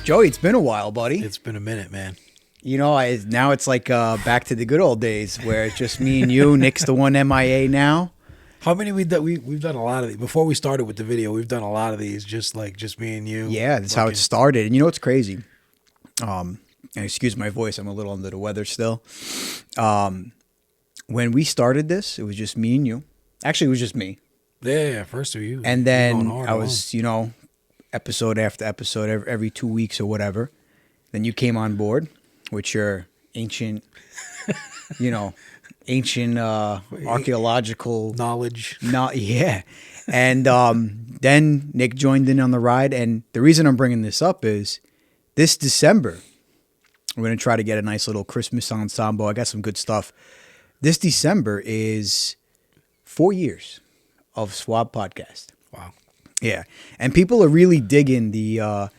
Joey, it's been a while, buddy. It's been a minute, man. You know, now it's like back to the good old days where it's just me and you. Nick's the one MIA now. How many we've done a lot of these. Before we started with the video, we've done a lot of these, just me and you. Yeah, that's how it started. And you know what's crazy? And excuse my voice, I'm a little under the weather still. When we started this, it was just me and you. Actually, it was just me. Yeah, first of you. And then I was, episode after episode, every 2 weeks or whatever. Then you came on board with your ancient, archaeological knowledge. Yeah. And then Nick joined in on the ride. And the reason I'm bringing this up is this December, we're going to try to get a nice little Christmas ensemble. I got some good stuff. This December is 4 years of Swab Podcast. Wow. Yeah. And people are really digging the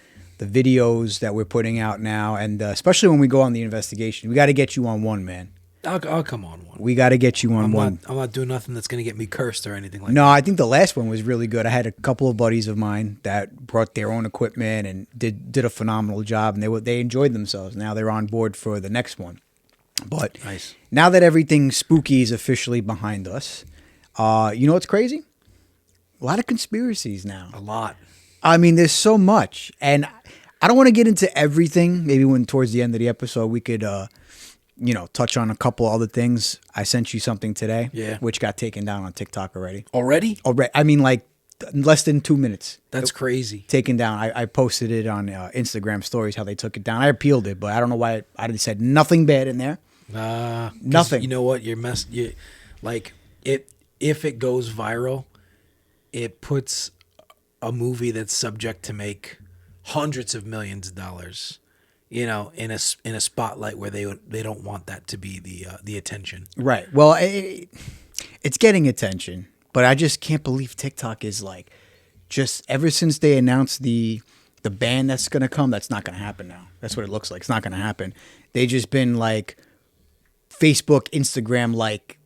videos that we're putting out now. And especially when we go on the investigation, we got to get you on one, man. I'll come on one. We got to get you on one. I'm not doing nothing that's going to get me cursed or anything like that. No, I think the last one was really good. I had a couple of buddies of mine that brought their own equipment and did a phenomenal job, and they enjoyed themselves. Now they're on board for the next one. But nice. Now that everything spooky is officially behind us, you know what's crazy? A lot of conspiracies now. A lot. I mean, there's so much, and I don't want to get into everything. Maybe when towards the end of the episode we could touch on a couple other things. I sent you something today, which got taken down on TikTok already. Already? I mean, like less than 2 minutes. That's crazy. Taken down. I posted it on Instagram stories how they took it down. I appealed it, but I don't know why. I said nothing bad in there. Nothing. You know what? If it goes viral, it puts a movie that's subject to make hundreds of millions of dollars, in a spotlight where they don't want that to be the attention. Right. Well, it's getting attention, but I just can't believe TikTok is like, just ever since they announced the ban that's going to come, that's not going to happen now. That's what it looks like. It's not going to happen. They just been like Facebook, Instagram, like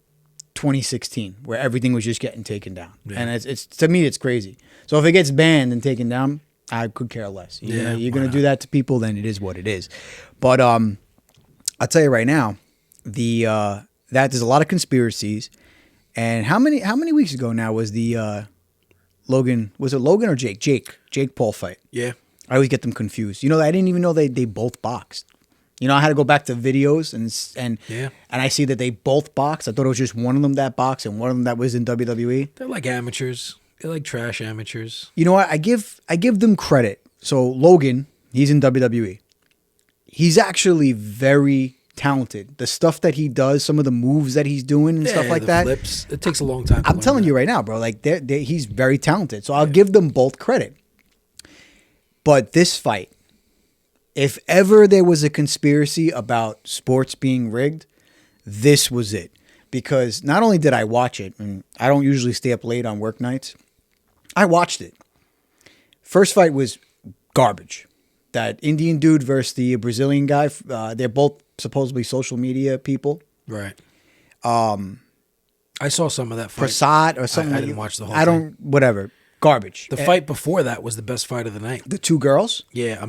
2016, where everything was just getting taken down. Yeah. And it's to me, it's crazy. So if it gets banned and taken down, I could care less. You're going to do that to people, then it is what it is. But I'll tell you right now, that there's a lot of conspiracies. And how many weeks ago now was the Logan? Was it Logan or Jake? Jake Paul fight. Yeah, I always get them confused. I didn't even know they both boxed. I had to go back to videos and I see that they both boxed. I thought it was just one of them that boxed and one of them that was in WWE. They're like amateurs. They're like trash amateurs. You know what? I give them credit. So Logan, he's in WWE. He's actually very talented. The stuff that he does, some of the moves that he's doing and stuff like that. Flips. It takes a long time. I'm telling you right now, bro. Like he's very talented. So I'll give them both credit. But this fight, if ever there was a conspiracy about sports being rigged, this was it. Because not only did I watch it, and I don't usually stay up late on work nights, I watched it. First fight was garbage. That Indian dude versus the Brazilian guy, they're both supposedly social media people. Right. I saw some of that fight. Prasad or something. I didn't watch the whole thing. Whatever. Garbage. The fight before that was the best fight of the night. The two girls? Yeah,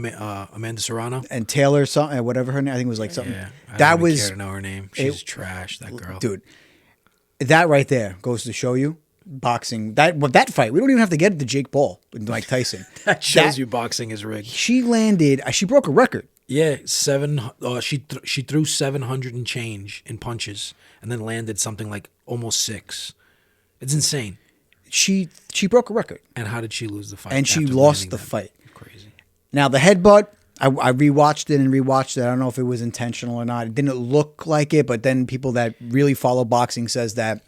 Amanda Serrano. And Taylor something, whatever her name, I think it was like something. Yeah, I don't even care to know her name. She's trash, that girl. Dude, that right there goes to show you boxing. That fight, we don't even have to get it to Jake Paul with Mike Tyson. That shows you boxing is rigged. She broke a record. Yeah, she threw 700 and change in punches and then landed something like almost 6. It's insane. She broke a record. And how did she lose the fight? And she lost the fight. Crazy. Now, the headbutt, I rewatched it. I don't know if it was intentional or not. It didn't look like it, but then people that really follow boxing says that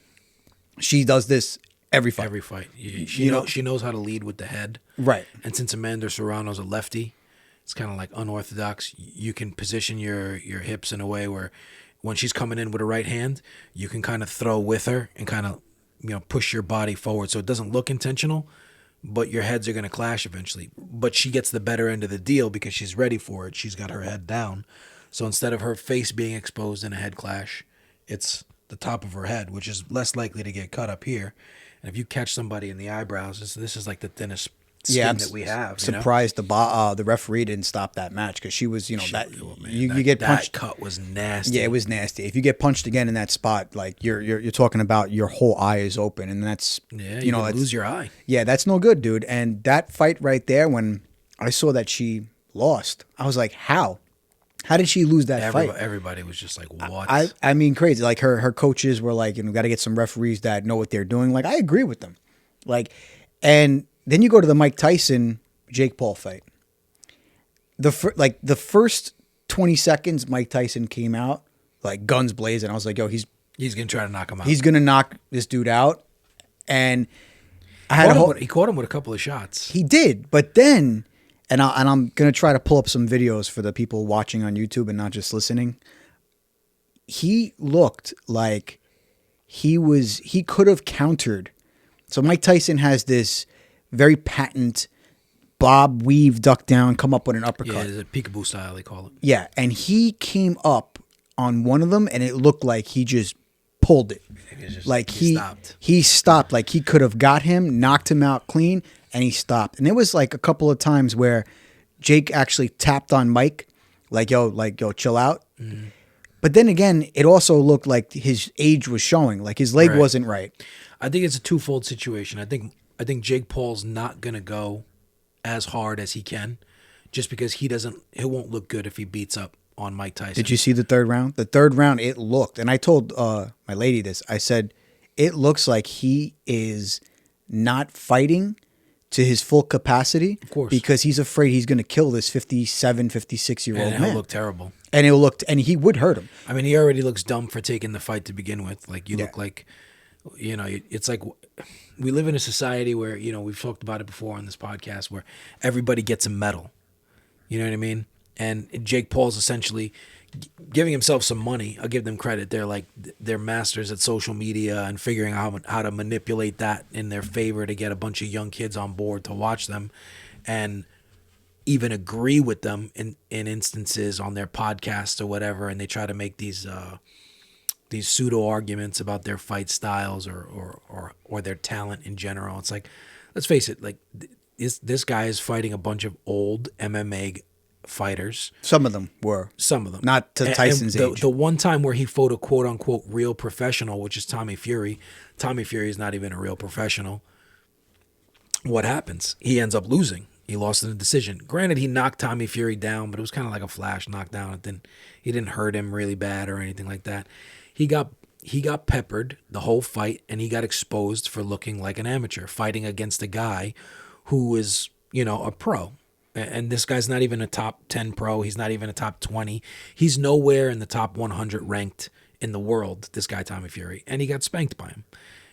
she does this every fight. Every fight. She knows how to lead with the head. Right. And since Amanda Serrano's a lefty, it's kind of like unorthodox. You can position your hips in a way where when she's coming in with a right hand, you can kind of throw with her and kind of push your body forward so it doesn't look intentional, but your heads are going to clash eventually. But she gets the better end of the deal because she's ready for it. She's got her head down. So instead of her face being exposed in a head clash, it's the top of her head, which is less likely to get cut up here. And if you catch somebody in the eyebrows, this is like the thinnest Yeah, skin that we have. You know? surprised the referee didn't stop that match because she was, that you get that punched. cut was nasty. Yeah, it was nasty. If you get punched again in that spot, like you're talking about your whole eye is open, and that's you can lose your eye. Yeah, that's no good, dude. And that fight right there, when I saw that she lost, I was like, how? How did she lose that fight? Everybody was just like, what? I mean, crazy. Like her coaches were like, got to get some referees that know what they're doing. Like, I agree with them. Like, and then you go to the Mike Tyson Jake Paul fight. The first 20 seconds, Mike Tyson came out like guns blazing. I was like, yo, he's gonna try to knock him out. He's gonna knock this dude out. And he caught him with a couple of shots. He did, but then. And I'm going to try to pull up some videos for the people watching on YouTube and not just listening. He looked like he could have countered. So Mike Tyson has this very patent bob, weave, duck down, come up with an uppercut. Yeah, it's a peekaboo style, they call it. Yeah, and he came up on one of them, and it looked like he just pulled it. Like he stopped. He stopped. Like he could have got him, knocked him out clean, and he stopped. And there was like a couple of times where Jake actually tapped on Mike, like yo, chill out. Mm-hmm. But then again, it also looked like his age was showing, like his leg wasn't right. I think it's a twofold situation. I think Jake Paul's not gonna go as hard as he can, just because he won't look good if he beats up on Mike Tyson. Did you see the third round? The third round, it looked, and I told my lady this. I said, it looks like he is not fighting to his full capacity, of course, because he's afraid he's going to kill this 57, 56-year-old man. And he'll look terrible. And and he would hurt him. I mean, he already looks dumb for taking the fight to begin with. Like, you look like, it's like we live in a society where, we've talked about it before on this podcast, where everybody gets a medal. You know what I mean? And Jake Paul's essentially giving himself some money. I'll give them credit. They're masters at social media and figuring out how to manipulate that in their favor to get a bunch of young kids on board to watch them, and even agree with them in instances on their podcast or whatever. And they try to make these pseudo arguments about their fight styles or their talent in general. It's like, let's face it, like this guy is fighting a bunch of old MMA fighters. Some of them were. Not to Tyson's age. The one time where he fought a quote-unquote real professional, which is Tommy Fury. Tommy Fury is not even a real professional. What happens? He ends up losing. He lost in a decision. Granted, he knocked Tommy Fury down, but it was kind of like a flash knockdown. He didn't hurt him really bad or anything like that. He got peppered the whole fight, and he got exposed for looking like an amateur, fighting against a guy who is, a pro. And this guy's not even a top 10 pro. He's not even a top 20. He's nowhere in the top 100 ranked in the world, this guy, Tommy Fury. And he got spanked by him.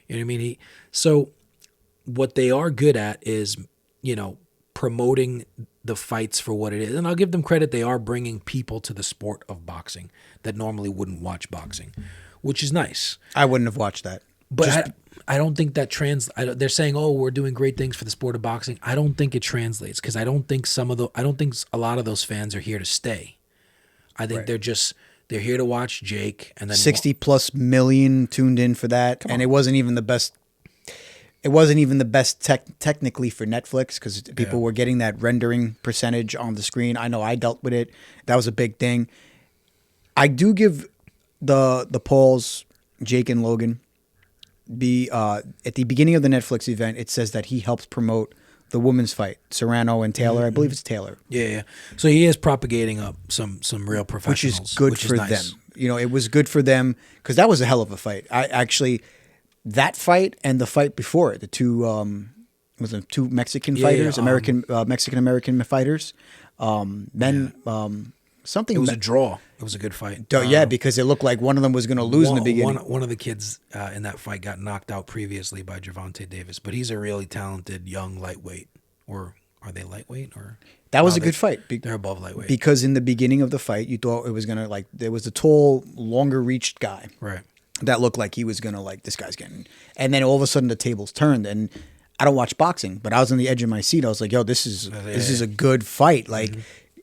You know what I mean? So what they are good at is, promoting the fights for what it is. And I'll give them credit. They are bringing people to the sport of boxing that normally wouldn't watch boxing, which is nice. I wouldn't have watched that. But I don't think that they're saying, oh, we're doing great things for the sport of boxing. I don't think it translates, because I don't think a lot of those fans are here to stay. I think they're here to watch Jake, and then 60+ million tuned in for that. And it wasn't even the best. It wasn't even the best technically for Netflix, because people were getting that rendering percentage on the screen. I know I dealt with it. That was a big thing. I do give the Pauls, Jake and Logan, at the beginning of the Netflix event, it says that he helped promote the women's fight, Serrano and Taylor. Mm-hmm. I believe it's Taylor. Yeah. So he is propagating up some real professionals, which is good for nice. them. It was good for them, because that was a hell of a fight. That fight and the fight before it, the two Mexican fighters, Mexican American fighters. Something. It was a draw. It was a good fight. Because it looked like one of them was going to lose in the beginning. One of the kids in that fight got knocked out previously by Gervonta Davis, but he's a really talented young lightweight. Or are they lightweight? Or that was a good fight. They're above lightweight. Because in the beginning of the fight, you thought it was going to, there was a tall, longer reached guy. Right. That looked like he was going to, this guy's getting. And then all of a sudden the tables turned, and I don't watch boxing, but I was on the edge of my seat. I was like, yo, this is a good fight.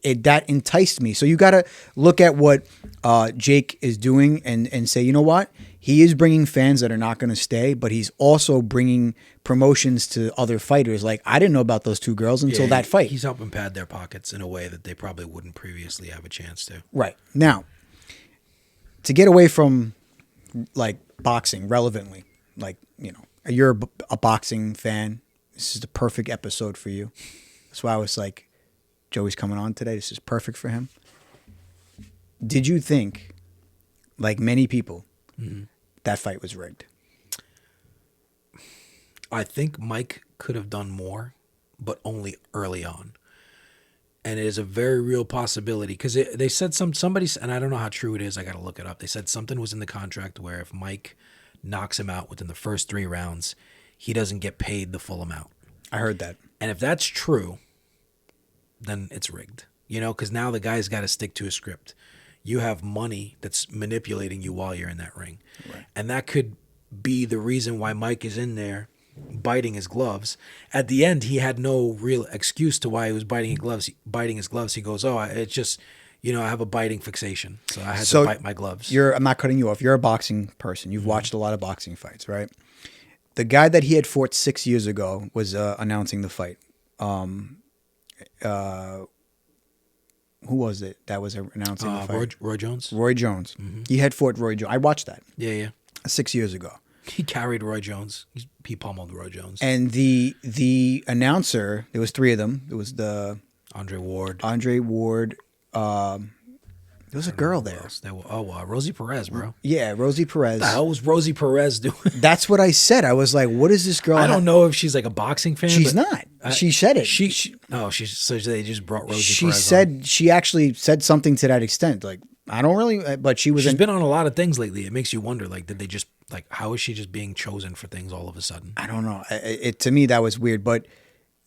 That enticed me. So you got to look at what Jake is doing and say, you know what? he is bringing fans that are not going to stay, but he's also bringing promotions to other fighters. Like, I didn't know about those two girls until that fight. He's helping pad their pockets in a way that they probably wouldn't previously have a chance to. Right. Now, to get away from, like, boxing relevantly, like, you know, you're a boxing fan. This is the perfect episode for you. That's why I was like, Joey's coming on today. This is perfect for him. Did you think, like many people, that fight was rigged? I think Mike could have done more, but only early on. And it is a very real possibility because they said somebody, and I don't know how true it is. I got to look it up. They said something was in the contract where if Mike knocks him out within the first 3 rounds, he doesn't get paid the full amount. I heard that. And if that's true, then it's rigged. You know, because now the guy's got to stick to a script. You have money that's manipulating you while you're in that ring. Right. And that could be the reason why Mike is in there biting his gloves. At the end, he had no real excuse to why he was biting his gloves. He goes, it's just, you know, I have a biting fixation. So I had to bite my gloves. I'm not cutting you off. You're a boxing person. You've watched a lot of boxing fights, right? The guy that he had fought 6 years ago was announcing the fight. Who was it that was announcing the fight? Roy Jones. Roy Jones. Mm-hmm. He had fought Roy Jones. I watched that. Yeah. 6 years ago. He carried Roy Jones. He pummeled Roy Jones. And the announcer, there was 3 of them. There was the Andre Ward. There was a girl there. Rosie Perez, bro. Yeah, Rosie Perez. What the hell was Rosie Perez doing? That's what I said. I was like, what is this girl? I don't know if she's like a boxing fan. She's not. She said it. So they just brought Rosie she Perez said on. She actually said something to that extent. Like, I don't really, but she's been on a lot of things lately. It makes you wonder, like, did they just, like, how is she just being chosen for things all of a sudden? I don't know. To me, that was weird, but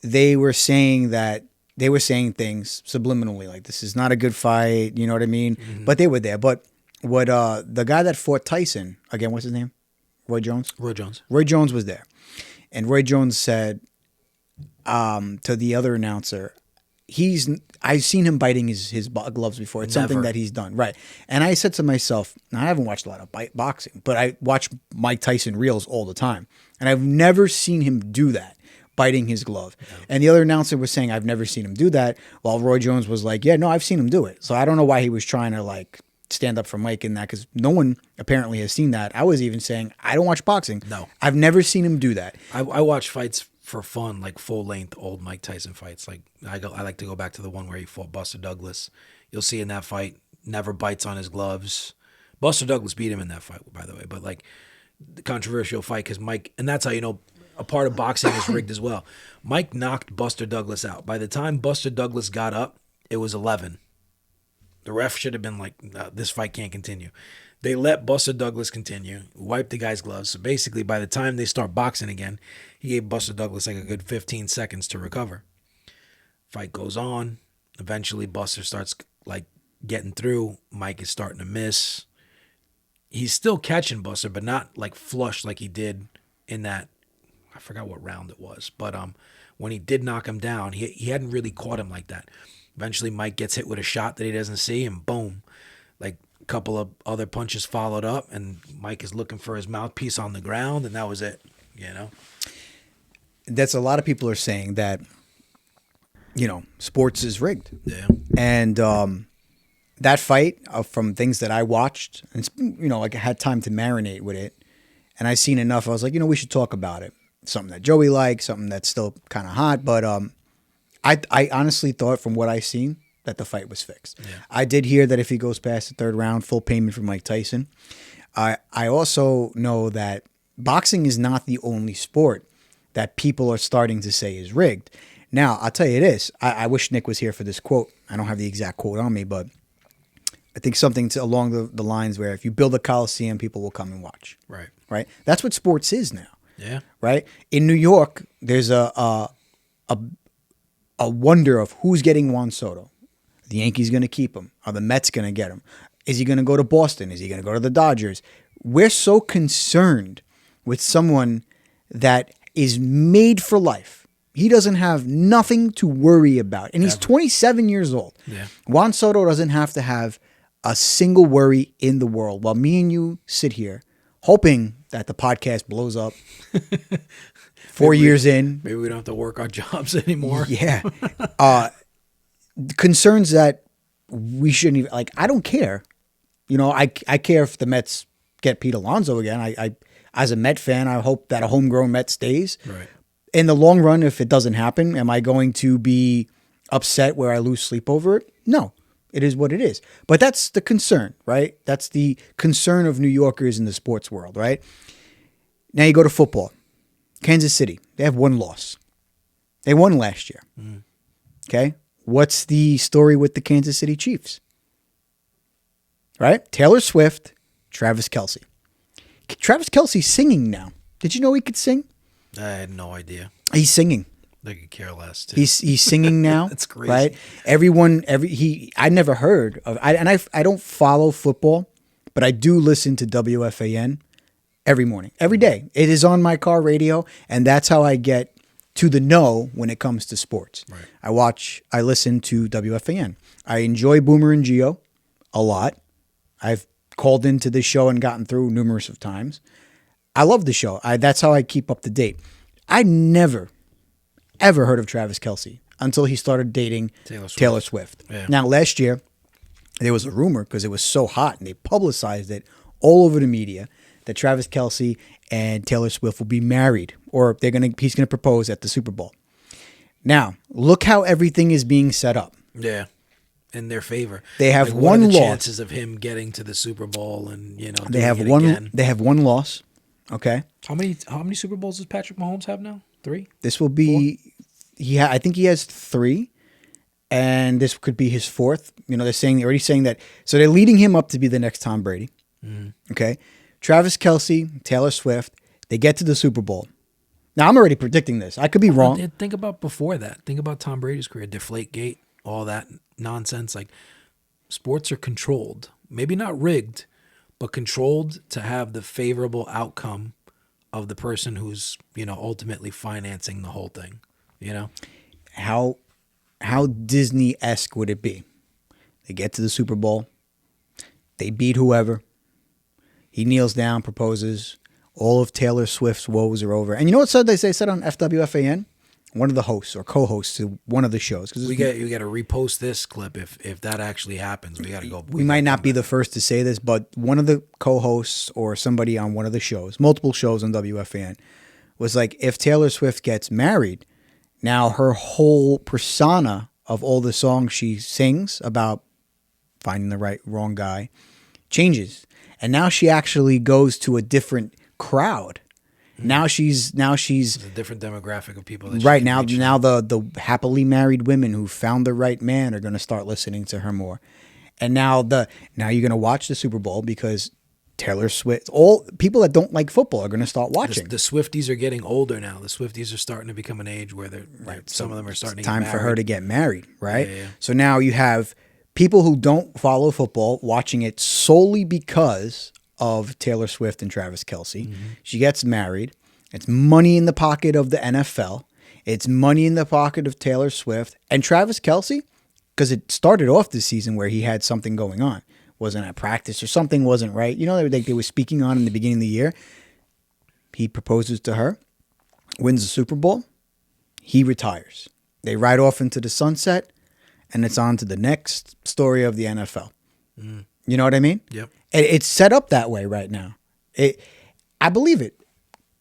they were saying things subliminally, like, this is not a good fight, you know what I mean? Mm-hmm. But they were there. But what the guy that fought Tyson, again, what's his name? Roy Jones? Roy Jones. Roy Jones was there. And Roy Jones said to the other announcer, I've seen him biting his gloves before. It's something that he's done. Right. And I said to myself, now, I haven't watched a lot of boxing, but I watch Mike Tyson reels all the time. And I've never seen him do that, biting his glove. No. And the other announcer was saying, I've never seen him do that. While Roy Jones was like, yeah, no, I've seen him do it. So I don't know why he was trying to, like, stand up for Mike in that, because no one apparently has seen that. I was even saying, I don't watch boxing. No. I've never seen him do that. I watch fights for fun, like full-length old Mike Tyson fights. Like I like to go back to the one where he fought Buster Douglas. You'll see in that fight, never bites on his gloves. Buster Douglas beat him in that fight, by the way. But, like, the controversial fight, because Mike, and that's how you know a part of boxing is rigged as well. Mike knocked Buster Douglas out. By the time Buster Douglas got up, it was 11. The ref should have been like, no, this fight can't continue. They let Buster Douglas continue, wiped the guy's gloves. So basically, by the time they start boxing again, he gave Buster Douglas like a good 15 seconds to recover. Fight goes on. Eventually, Buster starts, like, getting through. Mike is starting to miss. He's still catching Buster, but not, like, flush like he did in that, I forgot what round it was. But when he did knock him down, he hadn't really caught him like that. Eventually, Mike gets hit with a shot that he doesn't see, and boom. Like, a couple of other punches followed up, and Mike is looking for his mouthpiece on the ground, and that was it, you know? That's a lot of people are saying that, you know, sports is rigged. Yeah. And that fight, from things that I watched, and, you know, like, I had time to marinate with it, and I seen enough. I was like, you know, we should talk about it. Something that Joey likes, something that's still kind of hot. But I honestly thought, from what I seen, that the fight was fixed. Yeah. I did hear that if he goes past the 3rd round, full payment for Mike Tyson. I also know that boxing is not the only sport that people are starting to say is rigged. Now, I'll tell you this. I wish Nick was here for this quote. I don't have the exact quote on me, but I think something along the lines where if you build a coliseum, people will come and watch. Right. Right? That's what sports is now. Yeah. Right? In New York, there's a wonder of who's getting Juan Soto. The Yankees going to keep him? Are the Mets going to get him? Is he going to go to Boston? Is he going to go to the Dodgers? We're so concerned with someone that is made for life. He doesn't have nothing to worry about. And he's 27 years old. Yeah. Juan Soto doesn't have to have a single worry in the world. While me and you sit here hoping that the podcast blows up. 4 years in. Maybe we don't have to work our jobs anymore. Yeah. Concerns that we shouldn't even, like, I don't care. You know, I care if the Mets get Pete Alonso again. I as a Met fan, I hope that a homegrown Met stays. Right. In the long run, if it doesn't happen, am I going to be upset where I lose sleep over it? No. It is what it is. But that's the concern, right? That's the concern of New Yorkers in the sports world, right? Now you go to football. Kansas City, they have one loss. They won last year. Okay? What's the story with the Kansas City Chiefs? Right? Taylor Swift, Travis Kelce. Travis Kelce's singing now. Did you know he could sing? I had no idea. He's singing. They could care less. Too. He's singing now. That's crazy. Right? I never heard of, I don't follow football, but I do listen to WFAN every morning, every day. It is on my car radio, and that's how I get to the know when it comes to sports. Right. I listen to WFAN. I enjoy Boomer and Gio a lot. I've called into this show and gotten through numerous of times. I love the show. That's how I keep up to date. I never, ever heard of Travis Kelce until he started dating Taylor Swift. Yeah. Now, last year, there was a rumor because it was so hot and they publicized it all over the media that Travis Kelce and Taylor Swift will be married, or he's gonna propose at the Super Bowl. Now, look how everything is being set up. Yeah, in their favor. They have what one are the loss. chances of him getting to the Super Bowl and They have one. Again? They have one loss. Okay. How many Super Bowls does Patrick Mahomes have now? 3? This will be. I think he has 3, and this could be his 4th. You know, they're already saying that. So they're leading him up to be the next Tom Brady. Okay. Travis Kelce, Taylor Swift, they get to the Super Bowl. Now, I'm already predicting this. I could be wrong. Think about before that. Think about Tom Brady's career, Deflategate, all that nonsense. Like, sports are controlled. Maybe not rigged, but controlled to have the favorable outcome of the person who's, ultimately financing the whole thing, How Disney-esque would it be? They get to the Super Bowl. They beat whoever. He kneels down, proposes. All of Taylor Swift's woes are over. And you know what they said on FWFAN? One of the hosts or co-hosts to one of the shows. We got to repost this clip if that actually happens. We got to go. We might not be the first to say this, but one of the co-hosts or somebody on one of the shows, multiple shows on WFAN, was like, if Taylor Swift gets married, now her whole persona of all the songs she sings about finding the wrong guy changes. And now she actually goes to a different crowd. Now she's It's a different demographic of people. Right now the happily married women who found the right man are going to start listening to her more. And now you're going to watch the Super Bowl because Taylor Swift, all people that don't like football are going to start watching. The Swifties are getting older now. The Swifties are starting to become an age where some of them are starting to get married. Time for her to get married, right? Yeah. So now you have people who don't follow football watching it solely because of Taylor Swift and Travis Kelce. She gets married. It's money in the pocket of the NFL. It's money in the pocket of Taylor Swift. And Travis Kelce, because it started off this season where he had something going on. Wasn't at practice or something wasn't right. You know, they were speaking on in the beginning of the year. He proposes to her, wins the Super Bowl. He retires. They ride off into the sunset, and it's on to the next story of the NFL. You know what I mean? Yep. It's set up that way right now. I believe it.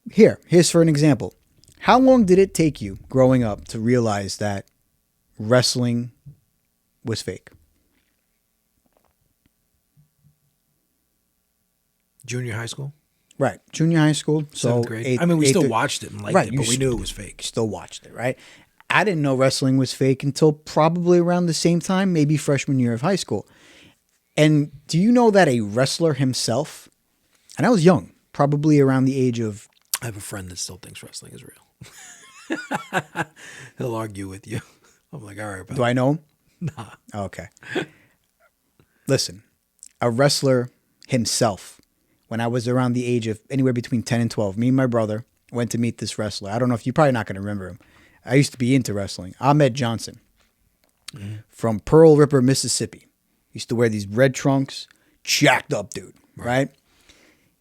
Here's for an example. How long did it take you growing up to realize that wrestling was fake? Junior high school? Right. Junior high school. So 7th grade. We still watched it and liked it, but we knew it was fake. Still watched it, right? I didn't know wrestling was fake until probably around the same time, maybe freshman year of high school. And do you know that a wrestler himself, and I was young, probably around the age of... I have a friend that still thinks wrestling is real. He'll argue with you. I'm like, all right. Do I know him? Nah. Okay. Listen, a wrestler himself, when I was around the age of anywhere between 10 and 12, me and my brother went to meet this wrestler. I don't know if you're probably not going to remember him. I used to be into wrestling. Ahmed Johnson from Pearl River, Mississippi. Used to wear these red trunks, jacked up dude, right?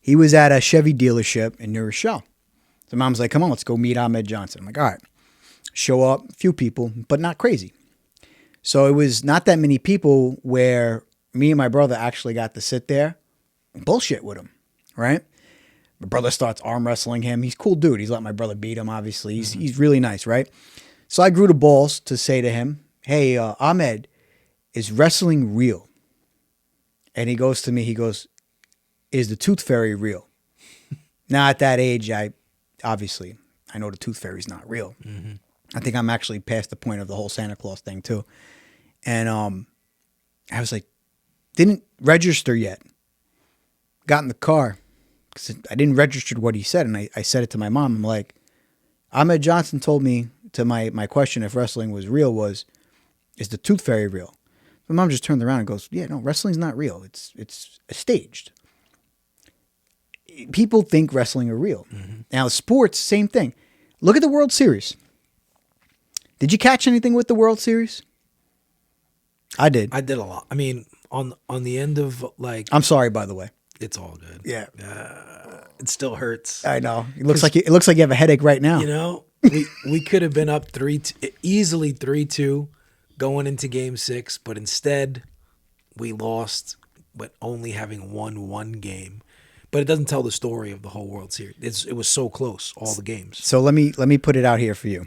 He was at a Chevy dealership in New Rochelle. So mom's like, come on, let's go meet Ahmed Johnson. I'm like, all right. Show up, a few people, but not crazy. So it was not that many people where me and my brother actually got to sit there and bullshit with him, right? My brother starts arm wrestling him. He's a cool dude. He's let my brother beat him, obviously. He's really nice, right? So I grew the balls to say to him, hey, Ahmed, is wrestling real? And he goes to me, he goes, is the tooth fairy real? Now at that age, I know the tooth fairy's not real. Mm-hmm. I think I'm actually past the point of the whole Santa Claus thing too. And I was like, didn't register yet. Got in the car because I didn't register what he said. And I said it to my mom. I'm like, Ahmed Johnson told me to my question if wrestling was real was, is the tooth fairy real? My mom just turned around and goes, yeah, no, wrestling's not real. It's staged. People think wrestling are real. Mm-hmm. Now, sports, same thing. Look at the World Series. Did you catch anything with the World Series? I did. I did a lot. I mean, on the end of like... I'm sorry, by the way. It's all good. Yeah. It still hurts. I know. It looks like you have a headache right now. You know, we could have been up easily 3-2 going into Game 6, but instead we lost, but only having won one game. But it doesn't tell the story of the whole World Series. It was so close, all the games. So let me put it out here for you.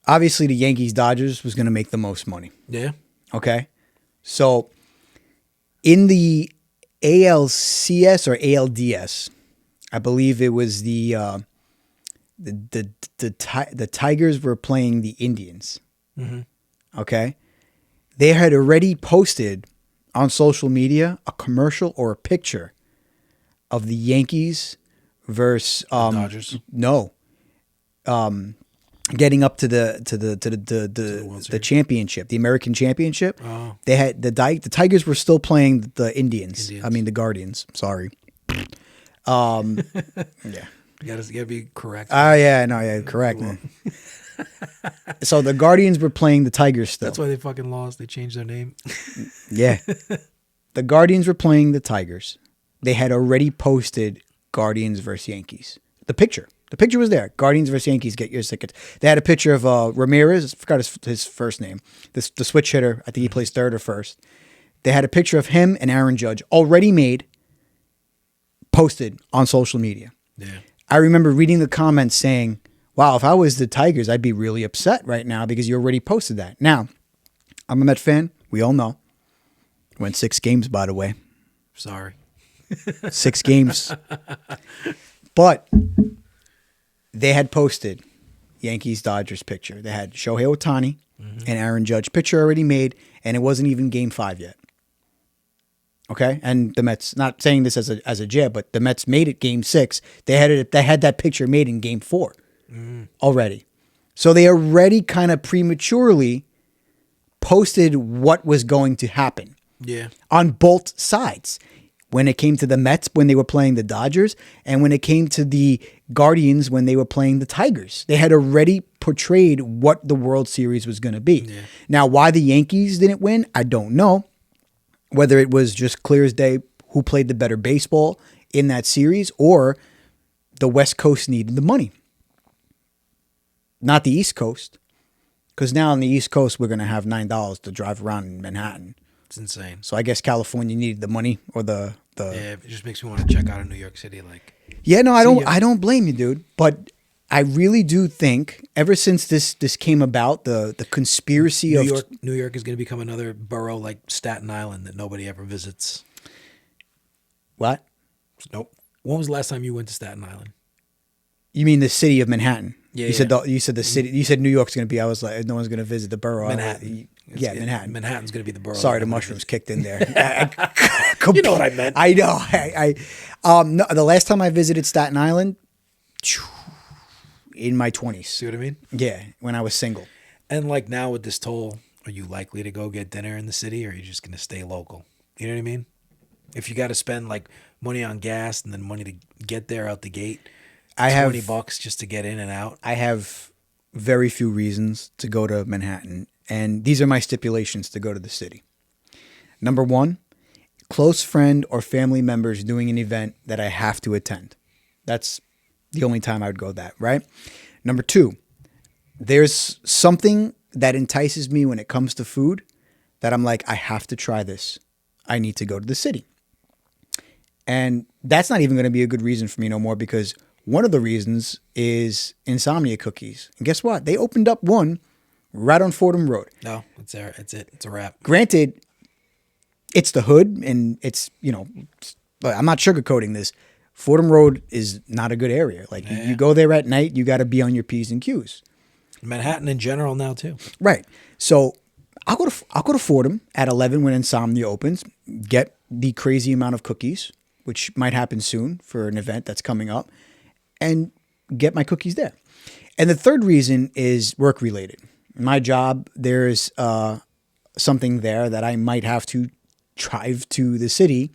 Obviously, the Yankees-Dodgers was going to make the most money. Yeah. Okay? So in the ALCS or ALDS, I believe it was the Tigers were playing the Indians. Mm-hmm. Okay? They had already posted on social media a commercial or a picture of the Yankees versus Dodgers. No. Getting up to the championship, the American Championship. Oh. They had the Tigers were still playing the Indians. I mean the Guardians. Sorry. Yeah. You gotta be correct. Oh yeah, no, yeah, correct. So the Guardians were playing the Tigers still. That's why they fucking lost. They changed their name. Yeah. The Guardians were playing the Tigers. They had already posted Guardians versus Yankees. The picture was there. Guardians versus Yankees, get your tickets. They had a picture of Ramirez. I forgot his first name. The switch hitter. I think he plays third or first. They had a picture of him and Aaron Judge already made, posted on social media. Yeah. I remember reading the comments saying, wow, if I was the Tigers, I'd be really upset right now because you already posted that. Now, I'm a Met fan. We all know. Went 6 games, by the way. Sorry. 6 games. But they had posted Yankees-Dodgers picture. They had Shohei Ohtani and Aaron Judge picture already made, and it wasn't even Game 5 yet. Okay? And the Mets, not saying this as a jab, but the Mets made it Game 6. They had that picture made in Game 4 already. So they already kind of prematurely posted what was going to happen. Yeah. On both sides. When it came to the Mets when they were playing the Dodgers, and when it came to the Guardians when they were playing the Tigers. They had already portrayed what the World Series was going to be. Yeah. Now, why the Yankees didn't win, I don't know. Whether it was just clear as day who played the better baseball in that series, or the West Coast needed the money. Not the East Coast. Because now on the East Coast, we're going to have $9 to drive around in Manhattan. It's insane. So I guess California needed the money or the Yeah, it just makes me want to check out of New York City. Like, yeah, no, I don't blame you, dude. But I really do think ever since this came about, the conspiracy of New York is going to become another borough like Staten Island that nobody ever visits. What? Nope. When was the last time you went to Staten Island? You mean the city of Manhattan? Yeah. You said the city. You said New York's going to be. I was like, no one's going to visit the borough. Manhattan. Manhattan. Manhattan's going to be the borough. Sorry, the mushrooms kicked in there. You know what I meant. I know. No, the last time I visited Staten Island, in my 20s. See what I mean? Yeah, when I was single. And like now with this toll, are you likely to go get dinner in the city, or are you just going to stay local? You know what I mean? If you got to spend like money on gas and then money to get there out the gate, $20 just to get in and out. I have very few reasons to go to Manhattan, and these are my stipulations to go to the city. Number one, close friend or family members doing an event that I have to attend. That's the only time I would go that, right? Number 2, there's something that entices me when it comes to food that I'm like, I have to try this. I need to go to the city. And that's not even going to be a good reason for me no more, because one of the reasons is Insomnia Cookies. And guess what? They opened up one right on Fordham Road. No, it's there. It's it. It's a wrap. Granted, it's the hood and it's, but I'm not sugarcoating this. Fordham Road is not a good area. Like you go there at night, you got to be on your P's and Q's. Manhattan in general now too. Right. So I'll go to Fordham at 11 when Insomnia opens, get the crazy amount of cookies, which might happen soon for an event that's coming up, and get my cookies there. And the third reason is work related. My job, there's something there that I might have to drive to the city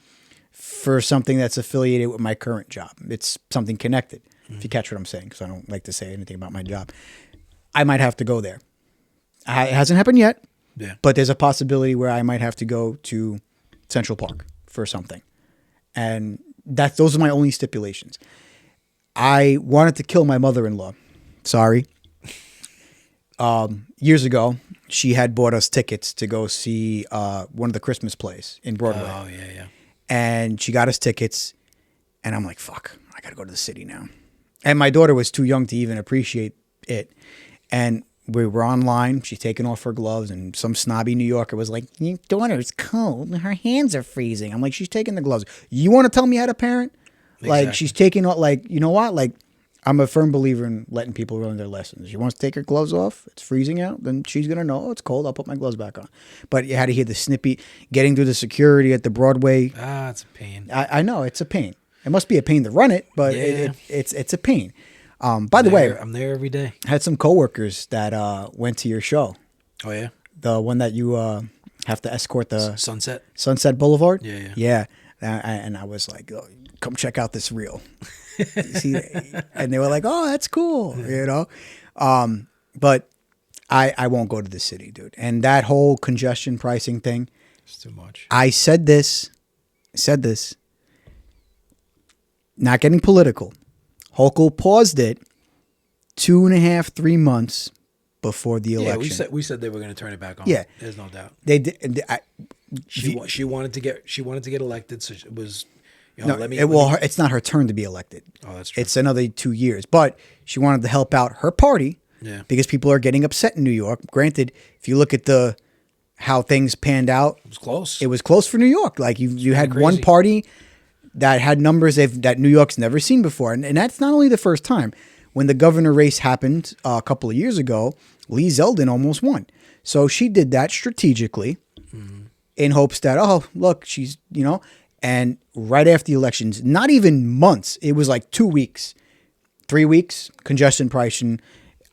for something that's affiliated with my current job. It's something connected, if you catch what I'm saying, because I don't like to say anything about my job. I might have to go there. It hasn't happened yet, but there's a possibility where I might have to go to Central Park for something. And those are my only stipulations. I wanted to kill my mother-in-law. Sorry. Years ago, she had bought us tickets to go see one of the Christmas plays in Broadway. Oh, yeah. And she got us tickets. And I'm like, fuck, I got to go to the city now. And my daughter was too young to even appreciate it. And we were online. She's taking off her gloves. And some snobby New Yorker was like, your daughter's cold. Her hands are freezing. I'm like, she's taking the gloves. You want to tell me how to parent? Exactly. Like, she's taking, like, you know what? Like, I'm a firm believer in letting people learn their lessons. She wants to take her gloves off. It's freezing out. Then she's going to know, oh, it's cold. I'll put my gloves back on. But you had to hear the snippy getting through the security at the Broadway. Ah, it's a pain. I know. It's a pain. It must be a pain to run it, but it's a pain. By the way, I'm there every day. I had some coworkers that went to your show. Oh, yeah? The one that you have to escort the Sunset Boulevard? Yeah. And I was like, oh, come check out this reel. See, and they were like, oh, that's cool, But I won't go to the city, dude. And that whole congestion pricing thing. It's too much. I said this, not getting political. Hochul paused it 2.5, 3 months before the election. Yeah, we said they were going to turn it back on. Yeah, there's no doubt. They did. She wanted to get elected, so it was. It's not her turn to be elected. Oh, that's true. It's another 2 years, but she wanted to help out her party. Yeah. Because people are getting upset in New York. Granted, if you look at how things panned out, it was close. It was close for New York. Like you had one party that had numbers that New York's never seen before. And that's not only the first time. When the governor race happened a couple of years ago, Lee Zeldin almost won. So she did that strategically in hopes that, oh, look, she's, and right after the elections, not even months, it was like 2 weeks, 3 weeks, congestion pricing,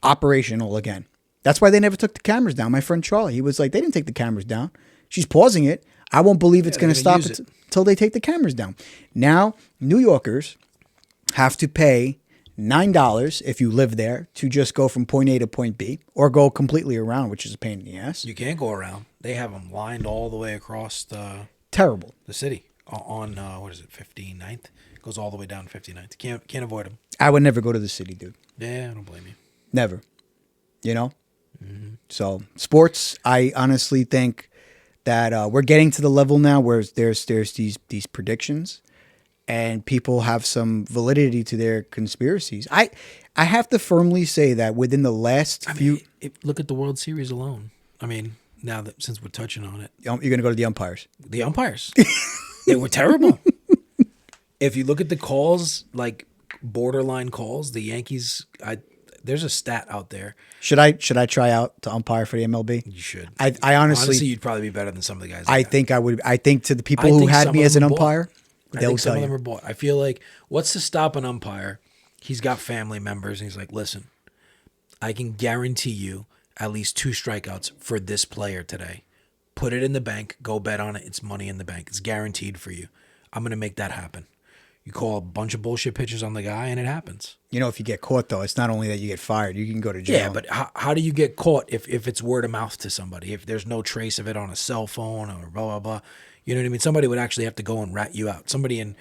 operational again. That's why they never took the cameras down. My friend Charlie, he was like, they didn't take the cameras down. She's pausing it. I won't believe it's going to stop until they take the cameras down. Now, New Yorkers have to pay $9 if you live there to just go from point A to point B, or go completely around, which is a pain in the ass. You can't go around. They have them lined all the way across the city on what is it, 59th? Goes all the way down to 59th. Can't avoid them. I would never go to the city, dude. Yeah, I don't blame you. Never. So sports, I honestly think that we're getting to the level now where there's these predictions, and people have some validity to their conspiracies. I have to firmly say that within the last few... look at the World Series alone. I mean, now that since we're touching on it. You're going to go to the umpires. The umpires. They were terrible. If you look at the calls, like borderline calls, the Yankees... There's a stat out there. Should I try out to umpire for the MLB? You should. I honestly... you'd probably be better than some of the guys. I think I would. I think to the people who had me as an umpire... I think some of them are bought. I feel like, what's to stop an umpire? He's got family members, and he's like, listen, I can guarantee you at least 2 strikeouts for this player today. Put it in the bank. Go bet on it. It's money in the bank. It's guaranteed for you. I'm going to make that happen. You call a bunch of bullshit pitches on the guy, and it happens. If you get caught, though, it's not only that you get fired. You can go to jail. Yeah, but how do you get caught if it's word of mouth to somebody? If there's no trace of it on a cell phone or blah, blah, blah. You know what I mean? Somebody would actually have to go and rat you out. Somebody in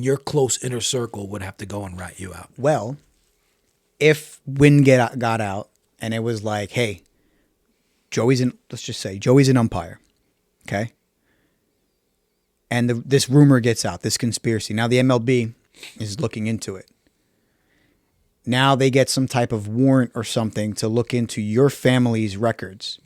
your close inner circle would have to go and rat you out. Well, if Wynn got out and it was like, hey, let's just say Joey's an umpire, okay? And this rumor gets out, this conspiracy. Now the MLB is looking into it. Now they get some type of warrant or something to look into your family's records.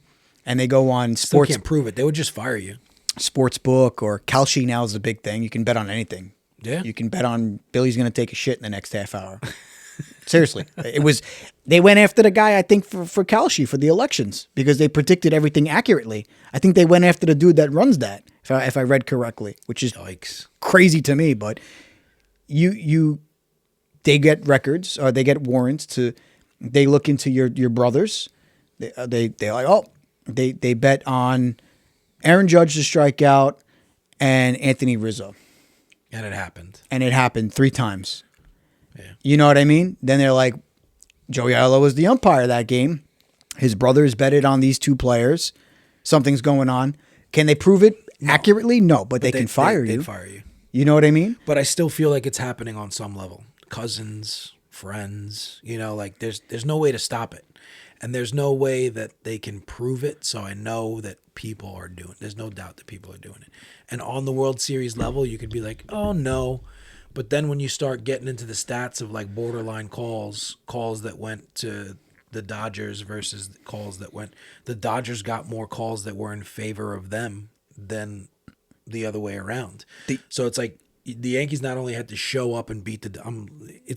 And they go on Still can't prove it. They would just fire you. Sports book or Kalshi now is the big thing. You can bet on anything. Yeah. You can bet on Billy's going to take a shit in the next half hour. Seriously. They went after the guy, I think, for Kalshi for the elections because they predicted everything accurately. I think they went after the dude that runs that, if I read correctly, which is Yikes. crazy to me. But they get records or they get warrants they look into your brothers. They bet on Aaron Judge to strike out and Anthony Rizzo. And it happened. And it happened 3 times. Yeah. You know what I mean? Then they're like, Joey Gallo was the umpire that game. His brothers betted on these 2 players. Something's going on. Can they prove it accurately? No, but they can fire you. They fire you. You know what I mean? But I still feel like it's happening on some level. Cousins, friends, like there's no way to stop it. And there's no way that they can prove it. So I know that people are doing it. There's no doubt that people are doing it. And on the World Series level, you could be like, oh, no. But then when you start getting into the stats of like borderline calls that went to the Dodgers versus calls that went, the Dodgers got more calls that were in favor of them than the other way around. So it's like, the Yankees not only had to show up and beat it's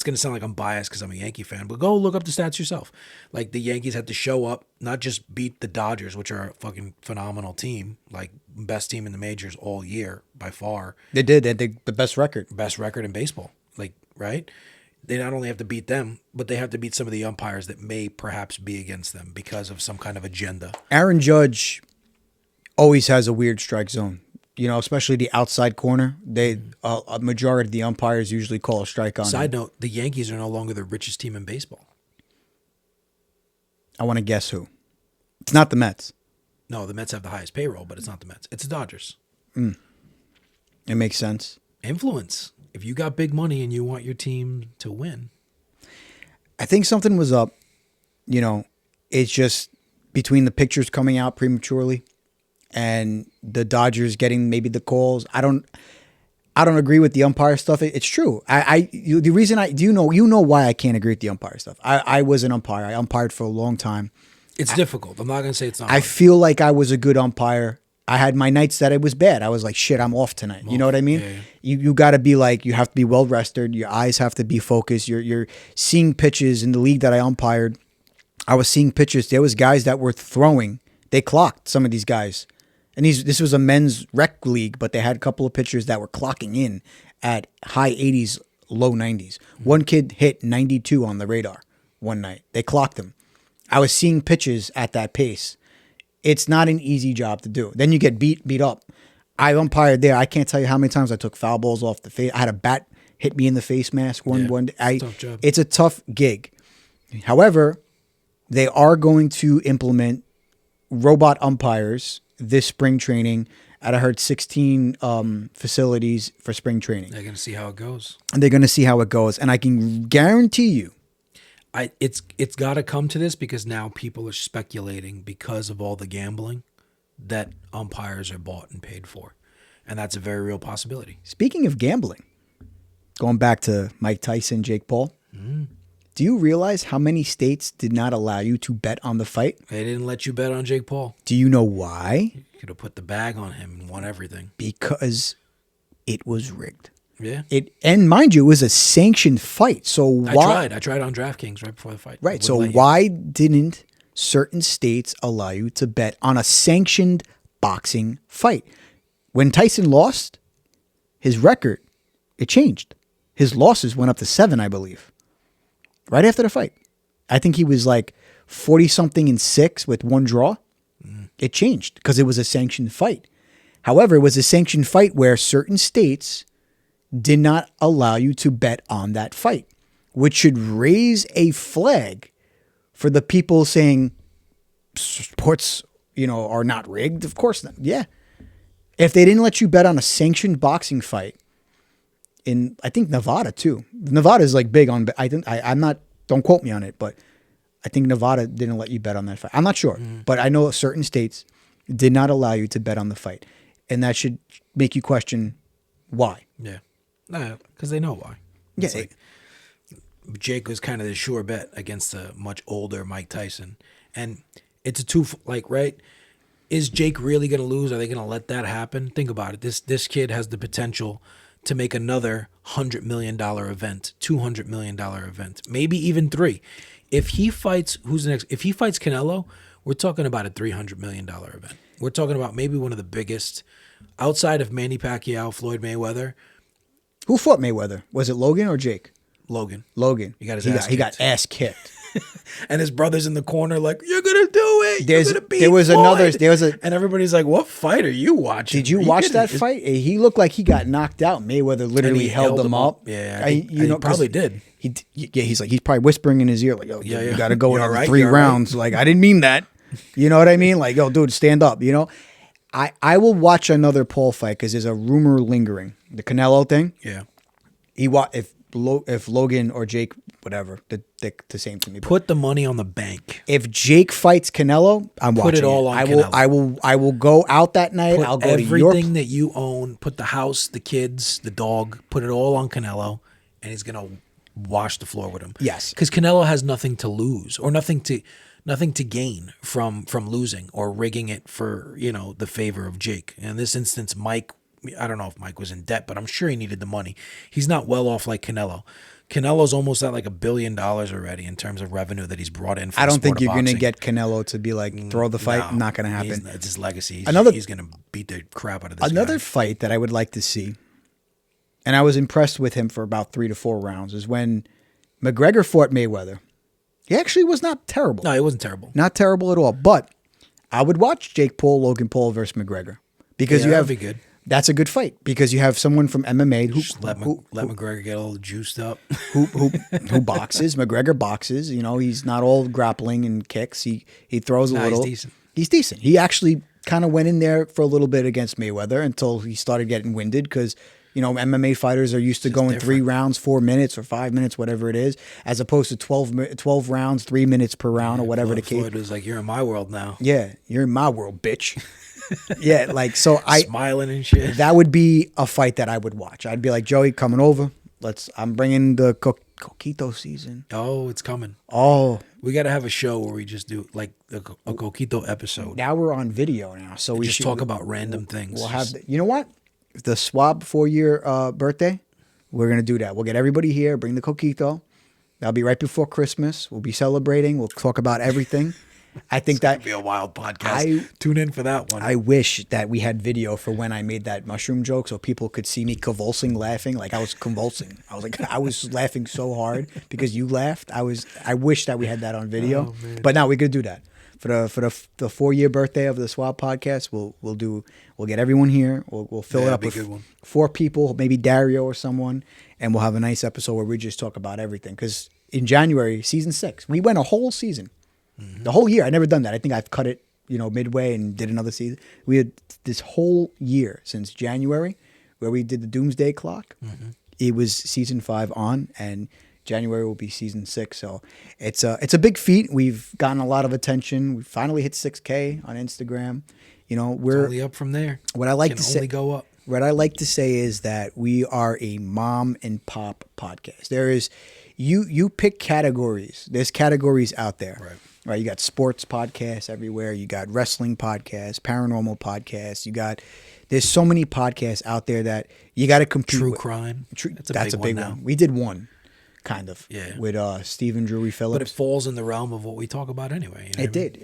going to sound like I'm biased because I'm a Yankee fan, but go look up the stats yourself. Like the Yankees had to show up, not just beat the Dodgers, which are a fucking phenomenal team, like best team in the majors all year by far. They did. They had the best record. Best record in baseball. Like, right? They not only have to beat them, but they have to beat some of the umpires that may perhaps be against them because of some kind of agenda. Aaron Judge always has a weird strike zone. Especially the outside corner. A majority of the umpires usually call a strike on. Side note, the Yankees are no longer the richest team in baseball. I want to guess who. It's not the Mets. No, the Mets have the highest payroll, but it's not the Mets. It's the Dodgers. It makes sense. Influence. If you got big money and you want your team to win. I think something was up. It's just between the pictures coming out prematurely and the Dodgers getting maybe the calls. I don't agree with the umpire stuff. It's true. The reason you know why I can't agree with the umpire stuff. I was an umpire. I umpired for a long time. It's difficult. I'm not going to say it's not. I feel like I was a good umpire. I had my nights that it was bad. I was like, shit, I'm off tonight. You know what I mean? Yeah. You got to be like, you have to be well rested. Your eyes have to be focused. You're seeing pitches in the league that I umpired. I was seeing pitches. There was guys that were throwing. They clocked some of these guys. And this was a men's rec league, but they had a couple of pitchers that were clocking in at high 80s, low 90s. One kid hit 92 on the radar one night. They clocked him. I was seeing pitches at that pace. It's not an easy job to do. Then you get beat up. I umpired there. I can't tell you how many times I took foul balls off the face. I had a bat hit me in the face mask one day. Tough job. It's a tough gig. However, they are going to implement robot umpires this spring training at, I heard, 16 facilities for spring training. They're going to see how it goes. And they're going to see how it goes. And I can guarantee you. It's got to come to this because now people are speculating because of all the gambling that umpires are bought and paid for. And that's a very real possibility. Speaking of gambling, going back to Mike Tyson, Jake Paul, do you realize how many states did not allow you to bet on the fight? They didn't let you bet on Jake Paul. Do you know why? You could have put the bag on him and won everything. Because it was rigged. Yeah. And mind you, it was a sanctioned fight. So why? I tried on DraftKings right before the fight. Right. So why didn't certain states allow you to bet on a sanctioned boxing fight? When Tyson lost, his record, it changed. His losses went up to 7, I believe. Right after the fight. I think he was like 40-something and 6 with 1 draw. It changed because it was a sanctioned fight. However, it was a sanctioned fight where certain states did not allow you to bet on that fight, which should raise a flag for the people saying sports, are not rigged. Of course not. Yeah. If they didn't let you bet on a sanctioned boxing fight in, I think Nevada too. Nevada is like big on. I'm not. Don't quote me on it, but I think Nevada didn't let you bet on that fight. I'm not sure, but I know certain states did not allow you to bet on the fight, and that should make you question why. Yeah, because they know why. Yeah, It's like Jake was kind of the sure bet against a much older Mike Tyson, and it's a right. Is Jake really going to lose? Are they going to let that happen? Think about it. This kid has the potential to make another $100 million event, $200 million event, maybe even $3. If he fights, who's the next? If he fights Canelo, we're talking about a $300 million event. We're talking about maybe one of the biggest outside of Manny Pacquiao, Floyd Mayweather. Who fought Mayweather? Was it Logan or Jake? Logan. He got ass kicked. And his brother's in the corner like, you're going to do it. You're going to beat Floyd. And everybody's like, what fight are you watching? Did you watch that fight? He looked like he got knocked out. Mayweather literally held him up. Yeah, he probably did. He's probably whispering in his ear like, yo, you got to go in 3 rounds. Right. Like, I didn't mean that. You know what I mean? Like, yo, dude, stand up, you know? I will watch another Paul fight because there's a rumor lingering. The Canelo thing. Yeah. If Logan or Jake, whatever, the same to me. Put the money on the bank. If Jake fights Canelo, I'm watching. Put it all on Canelo. I will go out that night. I'll go to everything that you own. Put the house, the kids, the dog. Put it all on Canelo, and he's gonna wash the floor with him. Yes, because Canelo has nothing to lose or nothing to gain from losing or rigging it for the favor of Jake. In this instance, Mike. I don't know if Mike was in debt, but I'm sure he needed the money. He's not well off like Canelo. Canelo's almost at like $1 billion already in terms of revenue that he's brought in. I don't think you're going to get Canelo to be like, throw the fight. No, not going to happen. It's his legacy. He's going to beat the crap out of this Another guy. fight that I would like to see, and I was impressed with him for about 3 to 4 rounds, is when McGregor fought Mayweather. He actually was not terrible. No, it wasn't terrible. Not terrible at all. But I would watch Jake Paul, Logan Paul versus McGregor. Because that'd be good. That's a good fight because you have someone from MMA who let McGregor get all juiced up. who boxes. McGregor boxes. He's not all grappling and kicks. He throws a little. He's decent. He actually kind of went in there for a little bit against Mayweather until he started getting winded because MMA fighters are used to going different. 3 rounds, 4 minutes or 5 minutes, whatever it is, as opposed to 12 rounds, 3 minutes per round or whatever the case. Floyd was like, "You're in my world now." Yeah, you're in my world, bitch. Yeah, like so smiling and shit. That would be a fight that I would watch. I'd be like, Joey, coming over. I'm bringing the Coquito season. Oh, it's coming. Oh, we got to have a show where we just do like a Coquito episode. Now we're on video now, so we just talk about random things. We'll have you know what? The Swab 4-year birthday. We're gonna do that. We'll get everybody here. Bring the Coquito. That'll be right before Christmas. We'll be celebrating. We'll talk about everything. I think that be a wild podcast. Tune in for that one. I wish that we had video for when I made that mushroom joke so people could see me convulsing, laughing like I was convulsing. I was laughing so hard because you laughed. I wish that we had that on video. Oh, but now we could do that for the 4-year birthday of the Swab podcast. We'll get everyone here. We'll fill it up with 4 people, maybe Dario or someone, and we'll have a nice episode where we just talk about everything. Because in January, season 6, we went a whole season. Mm-hmm. The whole year. I never done that. I think I've cut it, midway and did another season. We had this whole year since January where we did the Doomsday Clock. Mm-hmm. It was season 5 on, and January will be season 6. So it's a big feat. We've gotten a lot of attention. We finally hit 6K on Instagram. We're only up from there. What I like to say, only go up. What I like to say is that we are a mom and pop podcast. There is you pick categories. There's categories out there. Right, you got sports podcasts everywhere. You got wrestling podcasts, paranormal podcasts. There's so many podcasts out there that you got to compete True with. Crime. That's a big one. We did one, kind of. Yeah. With Stephen Drewy Phillips. But it falls in the realm of what we talk about anyway. It did,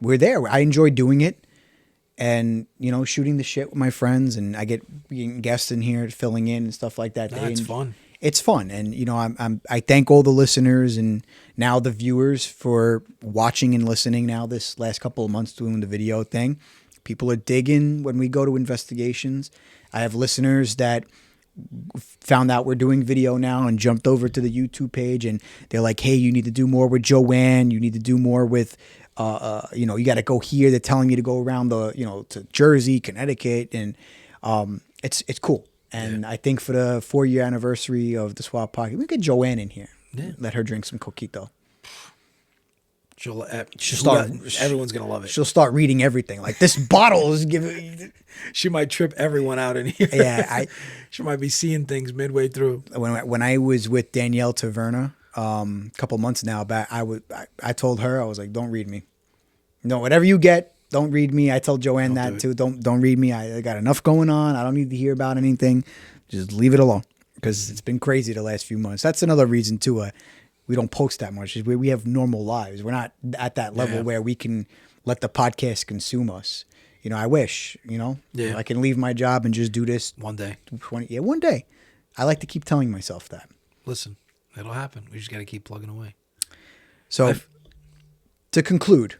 we're there. I enjoy doing it, and shooting the shit with my friends, and I get guests in here filling in and stuff like that. It's fun. It's fun, and I thank all the listeners and now the viewers for watching and listening. Now this last couple of months doing the video thing, people are digging when we go to investigations. I have listeners that found out we're doing video now and jumped over to the YouTube page, and they're like, "Hey, you need to do more with Joanne. You need to do more with You got to go here. They're telling you to go around to Jersey, Connecticut, and it's cool. And I think for the 4-year anniversary of the Swap Pocket, we get Joanne in here. Yeah. Let her drink some coquito. She'll start. Everyone's gonna love it. She'll start reading everything. Like, this bottle is giving. She might trip everyone out in here. Yeah, she might be seeing things midway through. When I was with Danielle Taverna, a couple months now back, I told her, I was like, don't read me. No, whatever you get, don't read me. I told Joanne that too. Don't read me. I got enough going on. I don't need to hear about anything. Just leave it alone, because it's been crazy the last few months. That's another reason too. We don't post that much. We have normal lives. We're not at that level where we can let the podcast consume us. I wish. I can leave my job and just do this one day. One day. I like to keep telling myself that. Listen, it'll happen. We just got to keep plugging away. So, to conclude,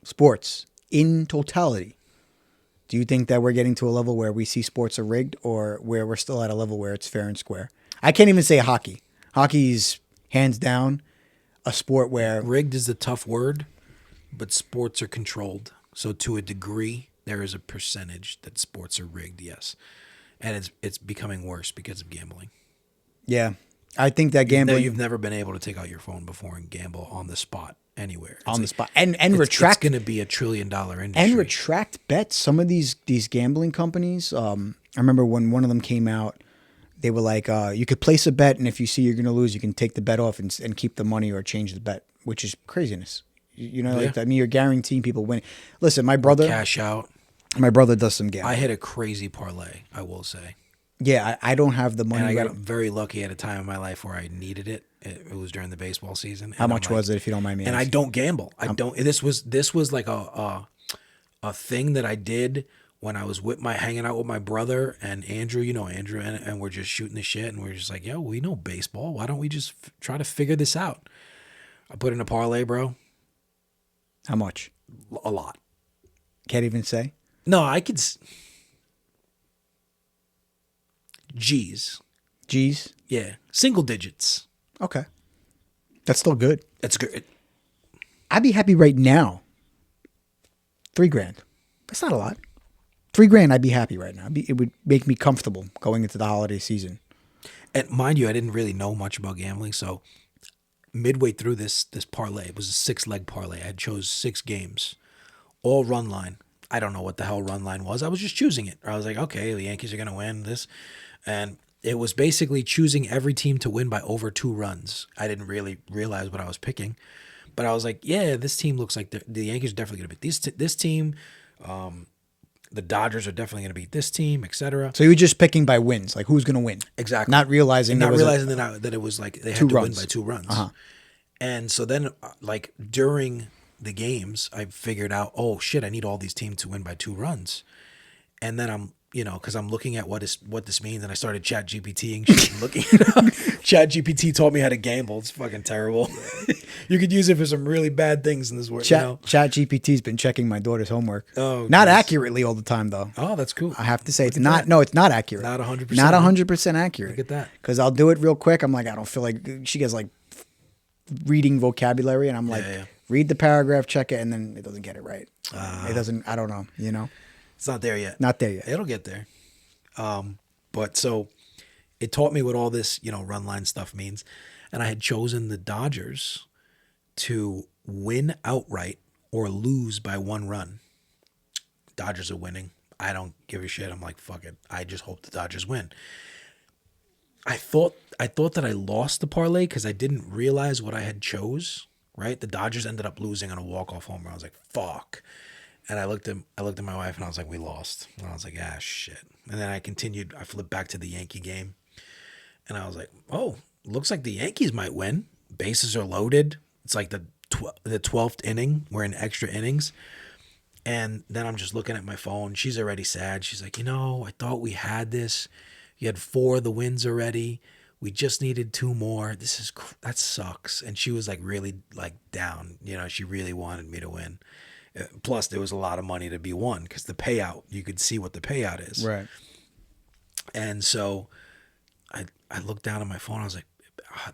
sports in totality, do you think that we're getting to a level where we see sports are rigged, or where we're still at a level where it's fair and square? I can't even say hockey. Hockey's hands down a sport where rigged is a tough word, but sports are controlled. So to a degree, there is a percentage that sports are rigged, yes. And it's becoming worse because of gambling. Yeah. I think that gambling... You've never been able to take out your phone before and gamble on the spot anywhere. On the spot. And retract... It's going to be $1 trillion industry. And retract bets. Some of these gambling companies, I remember when one of them came out, they were like, you could place a bet, and if you see you're going to lose, you can take the bet off and keep the money or change the bet, which is craziness. You're guaranteeing people winning. Listen, my brother... Cash out. My brother does some gambling. I hit a crazy parlay, I will say. Yeah, I don't have the money. And I got very lucky at a time in my life where I needed it. It was during the baseball season. How much was it, if you don't mind me asking? And I don't gamble. This was like a thing that I did when I was hanging out with my brother and Andrew. Andrew, and we're just shooting the shit, and we're just like, yo, we know baseball. Why don't we just try to figure this out? I put in a parlay, bro. How much? A lot. Can't even say? No, I could. G's. Yeah. Single digits. Okay. That's still good. That's good. I'd be happy right now. $3,000. That's not a lot. $3,000, I'd be happy right now. It would make me comfortable going into the holiday season. And mind you, I didn't really know much about gambling, so midway through this parlay, it was a 6-leg parlay. I chose 6 games, all run line. I don't know what the hell run line was. I was just choosing it. I was like, okay, the Yankees are going to win this. And it was basically choosing every team to win by over 2 runs. I didn't really realize what I was picking. But I was like, yeah, this team looks like the Yankees are definitely going to beat this team. The Dodgers are definitely going to beat this team, etc. So you were just picking by wins, like who's going to win. Exactly. Not realizing that it was like they had to win by 2 runs. Uh-huh. And so then, like, during the games, I figured out, oh shit, I need all these teams to win by 2 runs. And then I'm, because I'm looking at what this means, and I started chat GPTing shit and looking it up. Chat GPT taught me how to gamble. It's fucking terrible. You could use it for some really bad things in this world. Chat GPT's been checking my daughter's homework. Oh, not accurately all the time though. Oh, that's cool. I have to say it's not. No, it's not accurate. Not 100%. Not 100% accurate. Look at that. Because I'll do it real quick. I'm like, I don't feel like she gets like reading vocabulary, and I'm like, read the paragraph, check it, and then it doesn't get it right. It doesn't. I don't know. It's not there yet. Not there yet. It'll get there. But so it taught me what all this, run line stuff means. And I had chosen the Dodgers to win outright or lose by 1 run. Dodgers are winning. I don't give a shit. I'm like, fuck it. I just hope the Dodgers win. I thought that I lost the parlay because I didn't realize what I had chose, right? The Dodgers ended up losing on a walk-off homer. I was like, fuck. And I looked at my wife and I was like, we lost. And I was like, shit. And then I continued. I flipped back to the Yankee game. And I was like, oh, looks like the Yankees might win. Bases are loaded. It's like the 12th inning. We're in extra innings. And then I'm just looking at my phone. She's already sad. She's like, I thought we had this. You had 4 of the wins already. We just needed 2 more. That sucks. And she was like really like down. She really wanted me to win. Plus, there was a lot of money to be won because the payout, you could see what the payout is. Right. And so I looked down at my phone. I was like,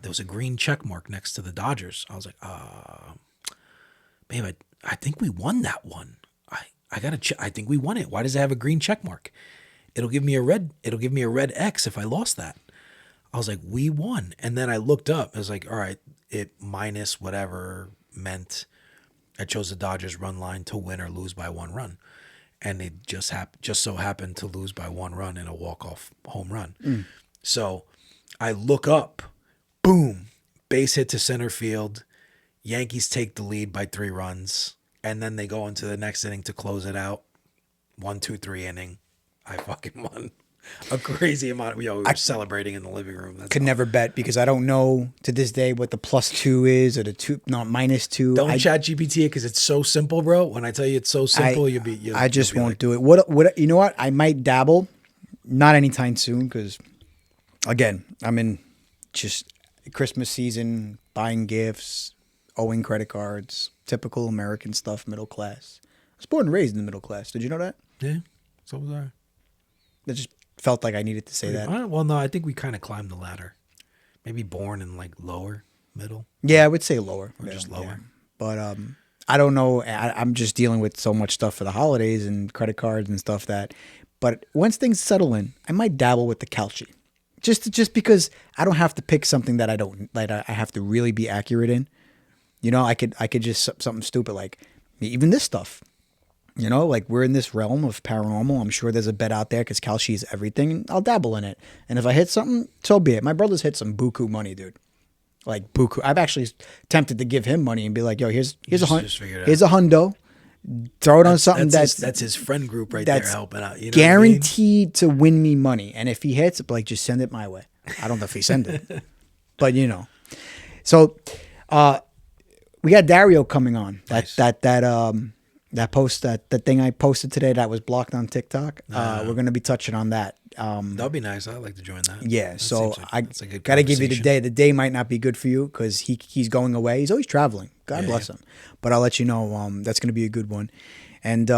there was a green check mark next to the Dodgers. I was like, babe, I think we won that one. I gotta I think we won it. Why does it have a green check mark? It'll give me a red X if I lost that. I was like, we won. And then I looked up. I was like, all right, it minus whatever meant I chose the Dodgers run line to win or lose by 1 run. And they just so happened to lose by 1 run in a walk-off home run. So I look up, boom, base hit to center field. Yankees take the lead by 3 runs. And then they go into the next inning to close it out. 1, 2, 3 inning. I fucking won a crazy amount. We were celebrating in the living room. Could never bet because I don't know to this day what the +2 is or the -2. Don't chat GPT it because it's so simple, bro. When I tell you it's so simple, I just won't do it. What you know what? I might dabble, not anytime soon because, again, I'm in just Christmas season, buying gifts, owing credit cards, typical American stuff, middle class. I was born and raised in the middle class. Did you know that? Yeah, so was I. I just felt like I needed to say that. Well, no, I think we kind of climbed the ladder. Maybe born in like lower, middle. Yeah, I would say lower. Or just lower. Yeah. But I don't know. I'm just dealing with so much stuff for the holidays and credit cards and stuff but once things settle in, I might dabble with the Calci. Just because I don't have to pick something that I have to really be accurate in. You know, I could just something stupid like even this stuff. You know, like we're in this realm of paranormal. I'm sure there's a bet out there because Calci is everything. And I'll dabble in it. And if I hit something, so be it. My brother's hit some buku money, dude. Like buku. I've actually tempted to give him money and be like, yo, here's a hundo. Throw it on something that's his friend group right there helping out. You know guaranteed to win me money. And if he hits, like just send it my way. I don't know if he send it, but you know. So, we got Dario coming on. Nice. That post, that thing I posted today that was blocked on TikTok. We're going to be touching on that. That'd be nice. I'd like to join that. Yeah. That so I got to give you the day. The day might not be good for you because he's going away. He's always traveling. God bless him. But I'll let you know. That's going to be a good one. And,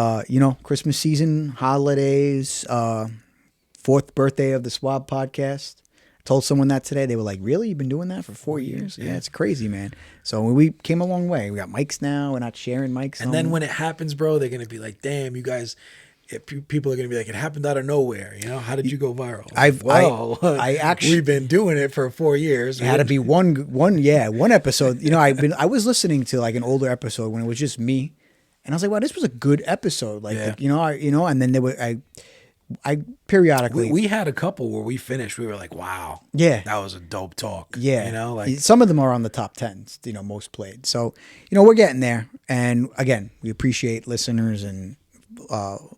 Christmas season, holidays, 4th birthday of the Swab podcast. Told someone that today. They were like, really? You've been doing that for 4 years? Yeah, it's crazy, man. So we came a long way. We got mics now. We're not sharing mics. And then when it happens, bro, they're going to be like, damn, you guys, people are going to be like, it happened out of nowhere. You know, how did you go viral? We've been doing it for 4 years. It had to be one episode. You know, I was listening to like an older episode when it was just me. And I was like, wow, this was a good episode. Like, and then I periodically we had a couple where we finished. We were like, "Wow, yeah, that was a dope talk." Yeah, you know, like some of them are on the top 10s. You know, most played. So we're getting there. And again, we appreciate listeners and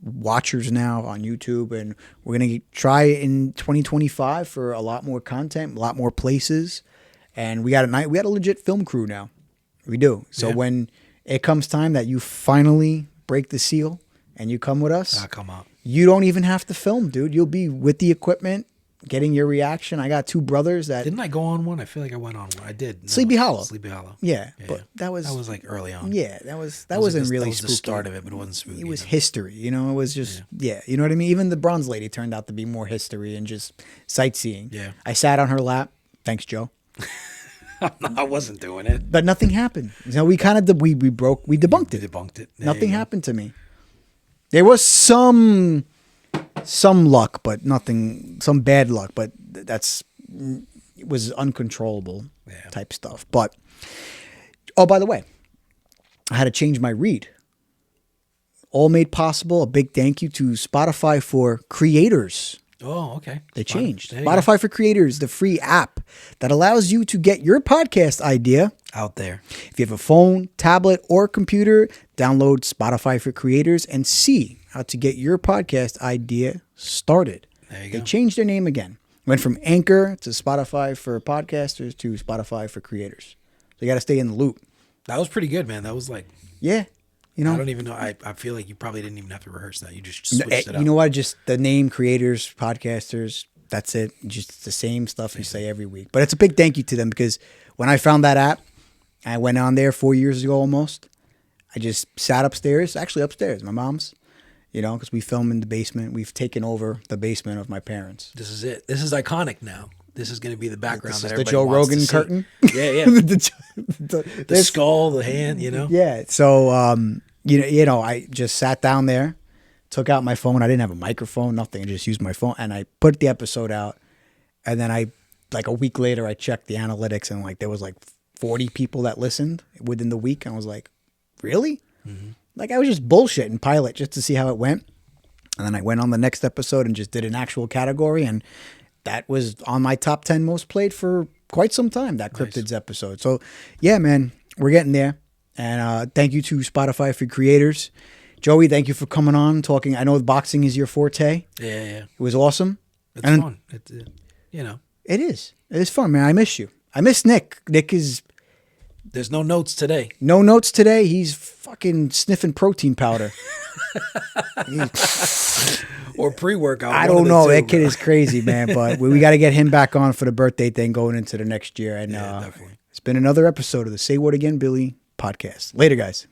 watchers now on YouTube, and we're gonna try in 2025 for a lot more content, a lot more places, and we got a legit film crew now. We do. So when it comes time that you finally break the seal and you come with us, I'll come up. You don't even have to film, dude. You'll be with the equipment, getting your reaction. I got 2 brothers that... Didn't I go on one? I feel like I went on one. I did. No, Sleepy Hollow. Yeah, but that was like early on. Yeah, that wasn't really spooky. That was the start of it, but it wasn't spooky. It was history, you know? It was just, you know what I mean? Even the Bronze Lady turned out to be more history and just sightseeing. Yeah. I sat on her lap. Thanks, Joe. I wasn't doing it. But nothing happened. You know, we kind of, we debunked it. Debunked it. Nothing happened to me. There was some luck, but nothing, some bad luck, but it was uncontrollable type stuff. But, oh, by the way, I had to change my read. All made possible. A big thank you to Spotify for Creators. Oh, okay. They changed. Spotify for Creators, the free app that allows you to get your podcast idea out there. If you have a phone, tablet, or computer, download Spotify for Creators and see how to get your podcast idea started. There you They go. changed their name again. Went from Anchor to Spotify for podcasters to Spotify for creators. So you got to stay in the loop. That was pretty good, man. That was like, Yeah. You know, I don't even know. I feel like you probably didn't even have to rehearse that. You just switched it up. You know what? Just the name creators, podcasters. That's it. Just the same stuff you say every week. But it's a big thank you to them because when I found that app, I went on there 4 years ago almost. I just sat upstairs, actually upstairs, my mom's, you know, because we film in the basement. We've taken over the basement of my parents. This is it. This is iconic now. This is going to be the background This that is the everybody Joe wants Rogan to see. curtain. Yeah, yeah. The skull, the hand, you know. Yeah. So, you know, I just sat down there, took out my phone. I didn't have a microphone, nothing. I just used my phone, and I put the episode out. And then like a week later, I checked the analytics, and like there was like 40 people that listened within the week. And I was like, really? Mm-hmm. Like I was just bullshitting pilot just to see how it went. And then I went on the next episode and just did an actual category, and that was on my top 10 most played for quite some time, that Cryptids episode. So, yeah, man, we're getting there. And thank you to Spotify for Creators. Joey, thank you for coming on, talking. I know boxing is your forte. Yeah, yeah. It was awesome. It's fun. You know. It is. It is fun, man. I miss you. I miss Nick. Nick is... There's no notes today. No notes today. He's fucking sniffing protein powder. Or pre-workout. I don't know. That kid is crazy, man. But we got to get him back on for the birthday thing going into the next year. And definitely. It's been another episode of the Say What Again, Billy podcast. Later, guys.